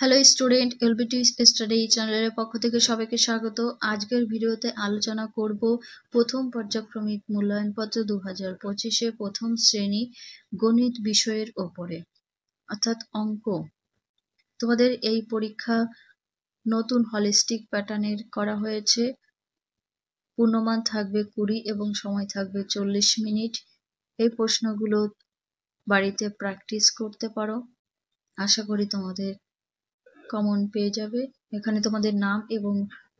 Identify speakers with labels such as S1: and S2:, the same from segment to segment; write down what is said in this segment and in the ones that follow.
S1: Hello student, LBT study চ্যানেলের পক্ষ থেকে সবাইকে স্বাগত। আজকের ভিডিওতে আলোচনা করব প্রথম পর্যায়ক্রমিক মূল্যায়নপত্র 2025-এ প্রথম শ্রেণী গণিত বিষয়ের ওপরে, অর্থাৎ অঙ্ক। তোমাদের এই পরীক্ষা নতুন হলিস্টিক প্যাটার্নের করা হয়েছে। পূর্ণমান থাকবে 20 এবং সময় থাকবে 40 মিনিট। এই প্রশ্নগুলো বাড়িতে প্র্যাকটিস করতে পারো। আশা করি তোমাদের কমন পেয়ে যাবে। এখানে তোমাদের নাম এবং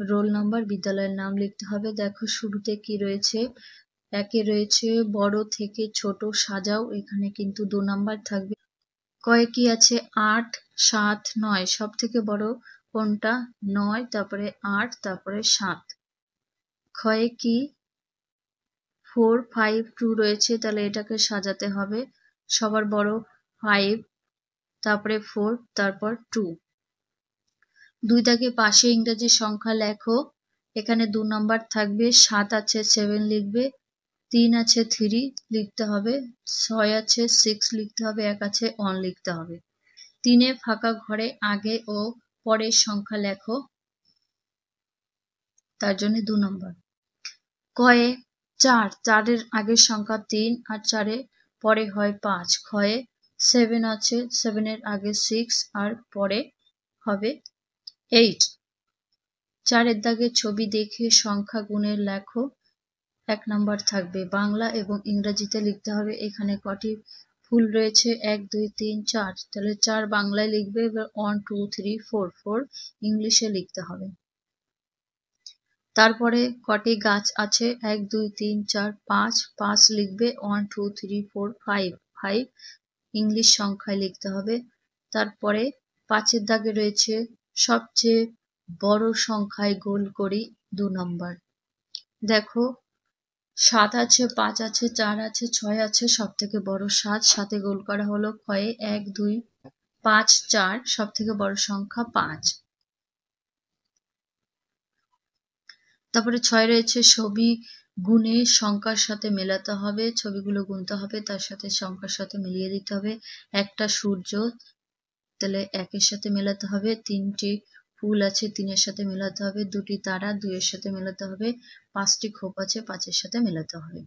S1: রোল নাম্বার, বিদ্যালয়ের নাম লিখতে হবে। দেখো শুরুতে কি রয়েছে, একে রয়েছে বড় থেকে ছোট সাজাও, এখানে কিন্তু 2 নাম্বার থাকবে। কয়ে কি আছে 8, 7, 9, সব থেকে বড় কোনটা 9, তারপরে 8, তারপরে 7। ক্ষয়ে কি 4, 5, 2 রয়েছে, তাহলে এটাকে সাজাতে হবে। সবার বড় 5, তারপরে 4, তারপর 2। 2 দাগে পাশে ইংরেজি সংখ্যা লেখো। এখানে 2 নাম্বার থাকবে, 7 আছে 7 লিখবে, 3 আছে 3 লিখতে হবে, 6 আছে 6 লিখতে হবে, 1 আছে 1 লিখতে হবে। 3 ফাঁকা ঘরে আগে ও পরের সংখ্যা লেখো, তার জন্য 2 নাম্বার। কয়ে 4, 4 এর আগের সংখ্যা 3 আর 4 এর পরে হয় 5। ক্ষয়ে 7 আছে, 7 এর আগে 6 আর পরে হবে 8। 4 এর দাগে ছবি দেখে সংখ্যা গুণের লেখো। 1 নাম্বার থাকবে। বাংলা এবং ইংরেজিতে লিখতে হবে। এখানে কটি ফুল রয়েছে 1, 2, 3, 4, তাহলে 4 বাংলায় লিখবে। এবার 1, 2, 3, 4, 4 ইংলিশে লিখতে হবে। তারপরে কটি গাছ আছে 1, 2, 3, 4, 5, 5 লিখবে। 1, 2, 3, 4, 5, 5 ইংলিশ সংখ্যায় লিখতে হবে। তারপরে 5 এর দাগে রয়েছে সবচেয়ে বড় সংখ্যায় গোল করি 2 নাম্বার। দেখো 7 আছে, 5 আছে, 4 আছে, 6 আছে, সব থেকে বড় 7, 7 গোল করা হলো। ক্ষয়ে 1, 2, 5, 4 সব থেকে বড় সংখ্যা 5। তারপরে 6 রয়েছে ছবি গুণে সংখ্যার সাথে মেলাতে হবে। ছবিগুলো গুনতে হবে, তার সাথে সংখ্যার সাথে মিলিয়ে দিতে হবে। একটা সূর্য, তাহলে 1 এর সাথে মেলাতে হবে। 3টি ফুল আছে, 3 এর সাথে মেলাতে হবে। 2টি তারা, 2 এর সাথে মেলাতে হবে। 5টি খোপ আছে, 5 এর সাথে মেলাতে হবে।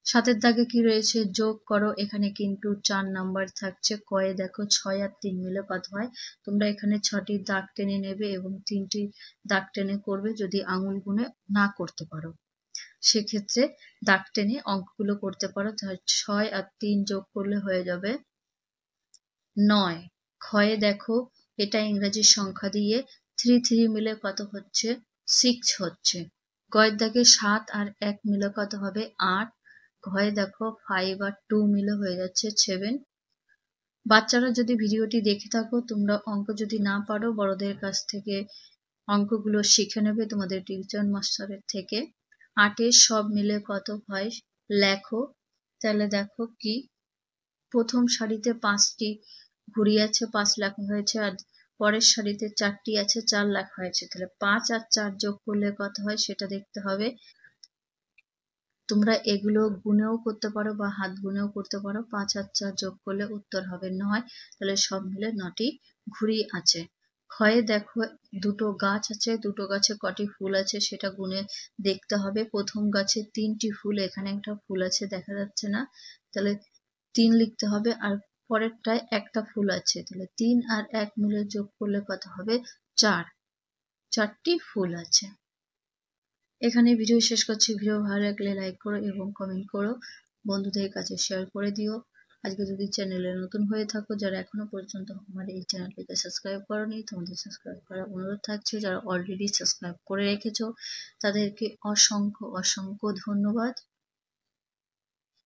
S1: 7 এর দাগে কি রয়েছে যোগ করো। এখানে কিন্তু 4 নাম্বার থাকছে। কয়ে দেখো 6 আর 3 মিলে কত হয়। তোমরা এখানে 6টি দাগ টেনে নেবে এবং 3টি দাগ টেনে করবে। যদি আঙুল গুনে না করতে পারো সেক্ষেত্রে দাগ টেনে অঙ্কগুলো করতে পারো। 6 আর 3 যোগ করলে হয়ে যাবে 9। ক্ষয়ে দেখো এটা ইংরেজি সংখ্যা দিয়ে 3, 3 মিলে কত হচ্ছে 6 হচ্ছে। গয়ের দাগে 7 আর 1 মিলে কত হবে 8। ঘয়ে দেখো 5 আর 2 মিলে হয়ে যাচ্ছে 7। বাচ্চারা যদি ভিডিওটি দেখে থাকো, তোমরা অঙ্ক যদি না পারো বড়দের কাছ থেকে অঙ্কগুলো শিখে নেবে, তোমাদের টিউশন মাস্টারের থেকে। 8 এর সব মিলে কত হয় লেখো। তাহলে দেখো কি প্রথম সারিতে 5টি ঘুড়ি আছে, 5 লেখা হয়েছে, আর পরের সারিতে 4টি আছে, 4 লেখা হয়েছে। তাহলে 5 আর 4 যোগ করলে কত হয় সেটা দেখতে হবে। তোমরা এগুলো গুনেও করতে পারো বা হাত গুনেও করতে পারো। 5 আর 4 যোগ করলে উত্তর হবে 9। তাহলে সব মিলে 9টি ঘুড়ি আছে। ক্ষয়ে দেখো 2টো গাছ আছে, 2টো গাছে কটি ফুল আছে সেটা গুনে দেখতে হবে। প্রথম গাছে 3টি ফুল, এখানে একটা ফুল আছে দেখা যাচ্ছে না, তাহলে 3 লিখতে হবে। আর পরেরটায় একটা ফুল আছে, তাহলে 3 আর 1 মিলে যোগ করলে কত হবে 4। 4টি ফুল আছে। এখানে ভিডিও শেষ করছি। ভিডিও ভালো লাগলে লাইক করো এবং কমেন্ট করো, বন্ধুদের কাছে শেয়ার করে দিও। আজকে যদি চ্যানেলে নতুন হয়ে থাকো, যারা এখনো পর্যন্ত আমার এই চ্যানেলটিকে সাবস্ক্রাইব করোনি, তোমাদের সাবস্ক্রাইব করার অনুরোধ থাকছে। যারা অলরেডি সাবস্ক্রাইব করে রেখেছো তাদেরকে অসংখ্য অসংখ্য ধন্যবাদ।